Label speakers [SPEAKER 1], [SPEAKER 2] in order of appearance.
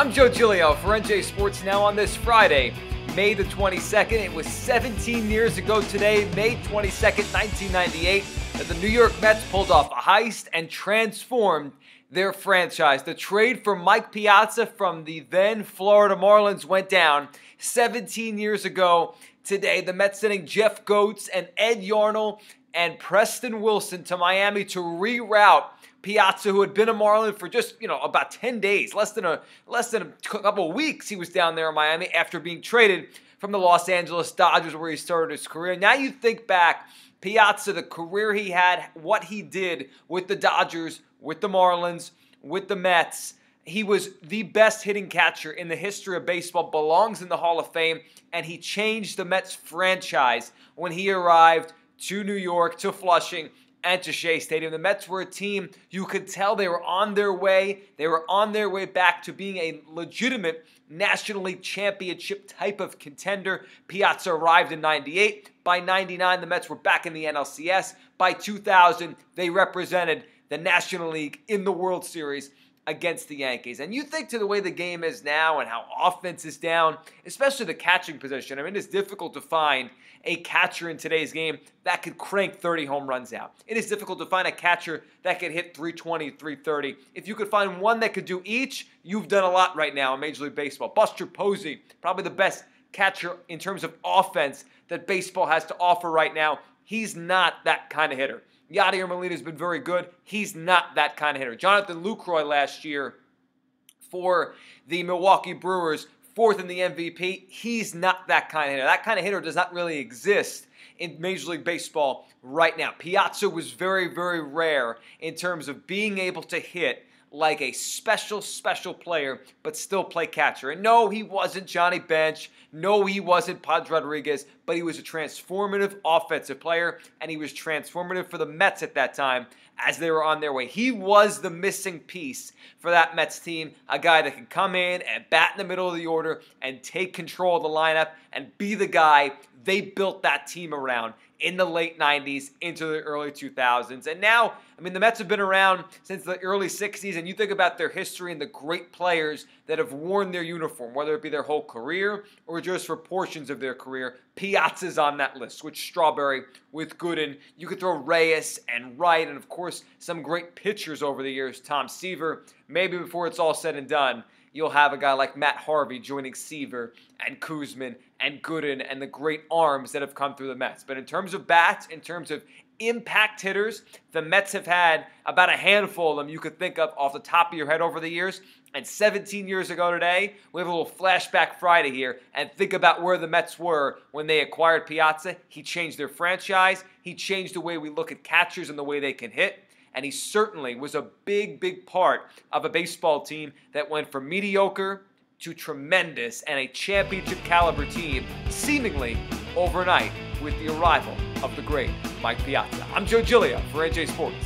[SPEAKER 1] I'm Joe Giglio for NJ Sports Now on this Friday, May the 22nd. It was 17 years ago today, May 22nd, 1998, that the New York Mets pulled off a heist and transformed their franchise. The trade for Mike Piazza from the then Florida Marlins went down 17 years ago today. The Mets sending Geoff Goetz and Ed Yarnall and Preston Wilson to Miami to reroute Piazza, who had been a Marlin for just, about 10 days, less than a couple of weeks. He was down there in Miami after being traded from the Los Angeles Dodgers, where he started his career. Now you think back, Piazza, the career he had, what he did with the Dodgers, with the Marlins, with the Mets. He was the best hitting catcher in the history of baseball, belongs in the Hall of Fame, and he changed the Mets franchise when he arrived to New York, to Flushing, and to Shea Stadium. The Mets were a team you could tell they were on their way. They were on their way back to being a legitimate National League championship type of contender. Piazza arrived in 98. By 99, the Mets were back in the NLCS. By 2000, they represented the National League in the World Series against the Yankees. And you think to the way the game is now and how offense is down, especially the catching position. I mean, it's difficult to find a catcher in today's game that could crank 30 home runs out. It is difficult to find a catcher that could hit 320, 330. If you could find one that could do each, you've done a lot right now in Major League Baseball. Buster Posey, probably the best catcher in terms of offense that baseball has to offer right now. He's not that kind of hitter. Yadier Molina has been very good. He's not that kind of hitter. Jonathan Lucroy last year for the Milwaukee Brewers, fourth in the MVP. He's not that kind of hitter. That kind of hitter does not really exist in Major League Baseball right now. Piazza was very, very rare in terms of being able to hit like a special player, but still play catcher. And no, he wasn't Johnny Bench. No, he wasn't Pudge Rodriguez, but he was a transformative offensive player, and he was transformative for the Mets at that time as they were on their way. He was the missing piece for that Mets team, a guy that could come in and bat in the middle of the order and take control of the lineup and be the guy they built that team around in the late 90s into the early 2000s. And now, the Mets have been around since the early 60s, and you think about their history and the great players that have worn their uniform, whether it be their whole career or just for portions of their career. Piazza's on that list, with Strawberry, with Gooden. You could throw Reyes and Wright, and of course, some great pitchers over the years. Tom Seaver. Maybe before it's all said and done, you'll have a guy like Matt Harvey joining Seaver and Kuzman and Gooden and the great arms that have come through the Mets. But in terms of bats, in terms of impact hitters, the Mets have had about a handful of them you could think of off the top of your head over the years. And 17 years ago today, we have a little flashback Friday here and think about where the Mets were when they acquired Piazza. He changed their franchise. He changed the way we look at catchers and the way they can hit. And he certainly was a big part of a baseball team that went from mediocre to tremendous and a championship caliber team seemingly overnight with the arrival of the great Mike Piazza. I'm Joe Giglio for NJ Sports.